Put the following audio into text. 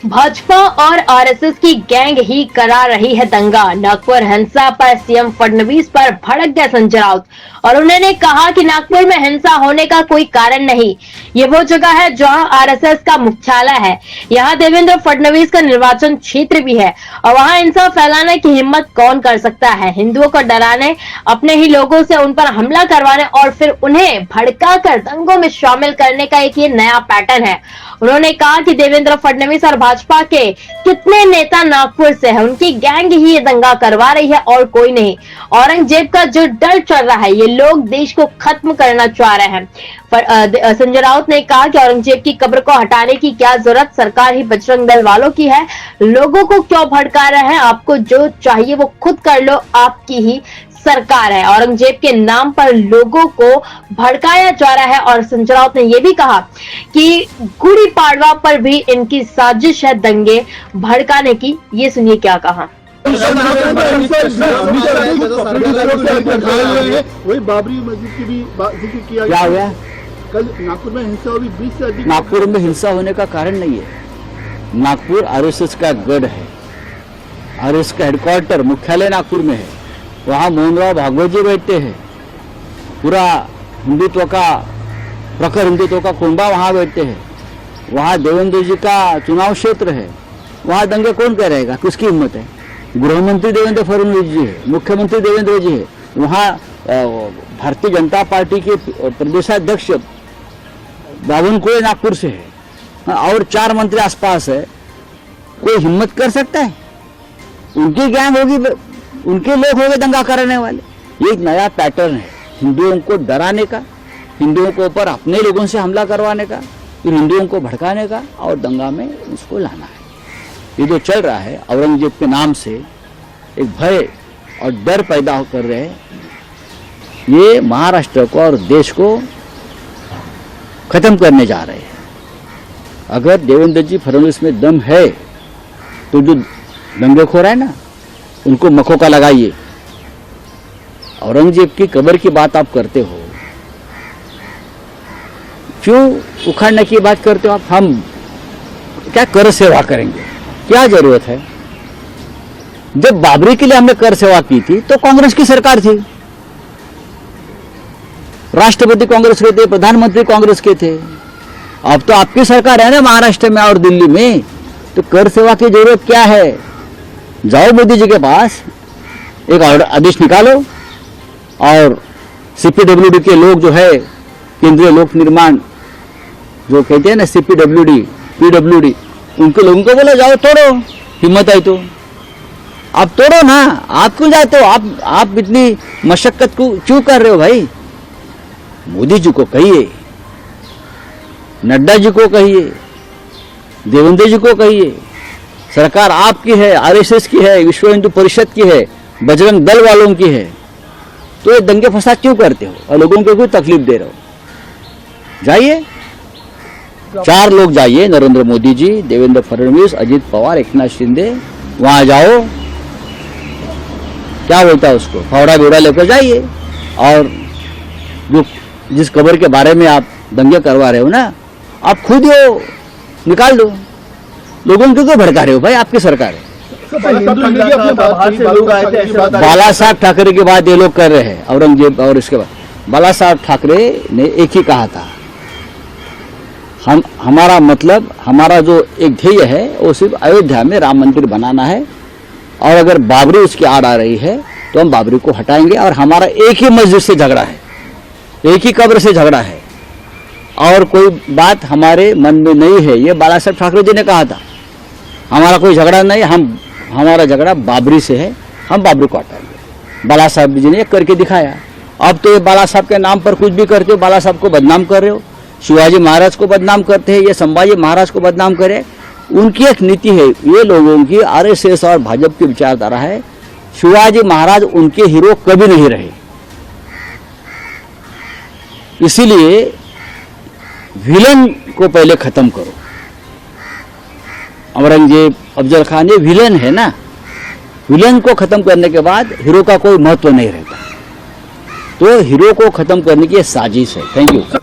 भाजपा और आरएसएस की गैंग ही करा रही है दंगा। नागपुर हिंसा पर सीएम फडणवीस पर भड़क गए संजय राउत और उन्होंने कहा कि नागपुर में हिंसा होने का कोई कारण नहीं। ये वो जगह है जहां आरएसएस का मुख्यालय है। यहाँ देवेंद्र फडणवीस का निर्वाचन क्षेत्र भी है और वहां हिंसा फैलाने की हिम्मत कौन कर सकता है। हिंदुओं को डराने, अपने ही लोगों से उन पर हमला करवाने और फिर उन्हें भड़काकर दंगों में शामिल करने का एक ये नया पैटर्न है। उन्होंने कहा कि देवेंद्र फडणवीस और भाजपा के कितने नेता नागपुर से हैं, उनकी गैंग ही ये दंगा करवा रही है और कोई नहीं। औरंगजेब का जो डर चल रहा है, ये लोग देश को खत्म करना चाह रहे हैं। संजय राउत ने कहा कि औरंगजेब की कब्र को हटाने की क्या जरूरत, सरकार ही बजरंग दल वालों की है। लोगों को क्यों भड़का रहे हैं? आपको जो चाहिए वो खुद कर लो, आपकी ही सरकार है। औरंगजेब के नाम पर लोगों को भड़काया जा रहा है। और संजय राउत ने यह भी कहा कि गुड़ी पाड़वा पर भी इनकी साजिश है दंगे भड़काने की। ये सुनिए क्या कहा। वही बाबरी मस्जिद की भी जिक्र किया क्या हुआ? कल नागपुर में हिंसा हुई, 20 से अधिक। नागपुर में हिंसा होने का कारण नहीं है। नागपुर आरएसएस का गढ़ है। आरएसएस का हेडक्वार्टर मुख्यालय नागपुर में है। वहाँ मोहनराव भागवत जी बैठते हैं। पूरा हिंदुत्व का, प्रखर हिंदुत्व का कुंबा वहाँ बैठते हैं। वहाँ देवेंद्र जी का चुनाव क्षेत्र है। वहाँ दंगे कौन करेगा? किसकी हिम्मत है? गृह मंत्री देवेंद्र फडणवीस जी है, मुख्यमंत्री देवेंद्र जी है। वहाँ भारतीय जनता पार्टी के प्रदेशाध्यक्ष बावनकुळे नागपुर से है और 4 मंत्री आसपास है। कोई हिम्मत कर सकता है? उनकी गैंग होगी, उनके लोग होंगे दंगा करने वाले। ये एक नया पैटर्न है हिंदुओं को डराने का, हिंदुओं के ऊपर अपने लोगों से हमला करवाने का, फिर हिंदुओं को भड़काने का और दंगा में उसको लाना है। ये जो चल रहा है औरंगजेब के नाम से एक भय और डर पैदा कर रहे हैं, ये महाराष्ट्र को और देश को खत्म करने जा रहे हैं। अगर देवेंद्र जी फडणवीस में दम है तो जो दंगेखोर है ना, उनको मखौका लगाइए। औरंगजेब की कब्र की बात आप करते हो, क्यों उखाड़ने की बात करते हो आप? हम क्या कर सेवा करेंगे? क्या जरूरत है? जब बाबरी के लिए हमने कर सेवा की थी तो कांग्रेस की सरकार थी, राष्ट्रपति कांग्रेस के थे, प्रधानमंत्री कांग्रेस के थे। अब तो आपकी सरकार है ना महाराष्ट्र में और दिल्ली में, तो कर सेवा की जरूरत क्या है? जाओ मोदी जी के पास, एक आदेश निकालो और सीपीडब्ल्यूडी के लोग जो है, केंद्रीय लोक निर्माण जो कहते हैं ना, सीपीडब्ल्यूडी, पीडब्ल्यूडी, उनके लोगों को बोलो जाओ तोड़ो, हिम्मत आई तो। आप तोड़ो ना, आप क्यों जाते हो? आप इतनी मशक्कत को क्यों कर रहे हो भाई? मोदी जी को कहिए, नड्डा जी को कहिए, देवेंद्र जी को कहिए, सरकार आपकी है, आरएसएस की है, विश्व हिंदू परिषद की है, बजरंग दल वालों की है, तो ये दंगे फसाद क्यों करते हो और लोगों को क्यों तकलीफ दे रहे हो? जाइए, 4 लोग जाइए, नरेंद्र मोदी जी, देवेंद्र फडणवीस, अजित पवार, एकनाथ शिंदे, वहां जाओ, क्या बोलता है उसको, फावड़ा बिवड़ा लेकर जाइए और जो जिस कब्र के बारे में आप दंगे करवा रहे हो ना, आप खुद हो निकाल दो। लोगों को क्यों भड़का रहे हो भाई? आपकी सरकार है। बाला साहब ठाकरे के बाद ये लोग कर रहे हैं, औरंगजेब और इसके बाद बाला साहब ठाकरे ने एक ही कहा था, हमारा मतलब, हमारा जो एक ध्येय है वो सिर्फ अयोध्या में राम मंदिर बनाना है और अगर बाबरी उसकी आड़ आ रही है तो हम बाबरी को हटाएंगे। और हमारा एक ही मस्जिद से झगड़ा है, एक ही कब्र से झगड़ा है और कोई बात हमारे मन में नहीं है। ये बाला साहब ठाकरे जी ने कहा था, हमारा कोई झगड़ा नहीं, हमारा झगड़ा बाबरी से है, हम बाबरी को हटाएंगे। बाला साहब जी ने करके दिखाया। अब तो ये बाला साहब के नाम पर कुछ भी करते हो, बाला साहब को बदनाम कर रहे हो, शिवाजी महाराज को बदनाम करते हैं, ये संभाजी महाराज को बदनाम करे। उनकी एक नीति है, ये लोगों की आरएसएस और भाजपा की विचारधारा है, शिवाजी महाराज उनके हीरो कभी नहीं रहे। इसीलिए विलन को पहले खत्म करो। औरंगजेब, अफजल खान, ये विलन है ना, विलन को खत्म करने के बाद हीरो का कोई महत्व नहीं रहता। तो हीरो को खत्म करने की साजिश है। Thank you.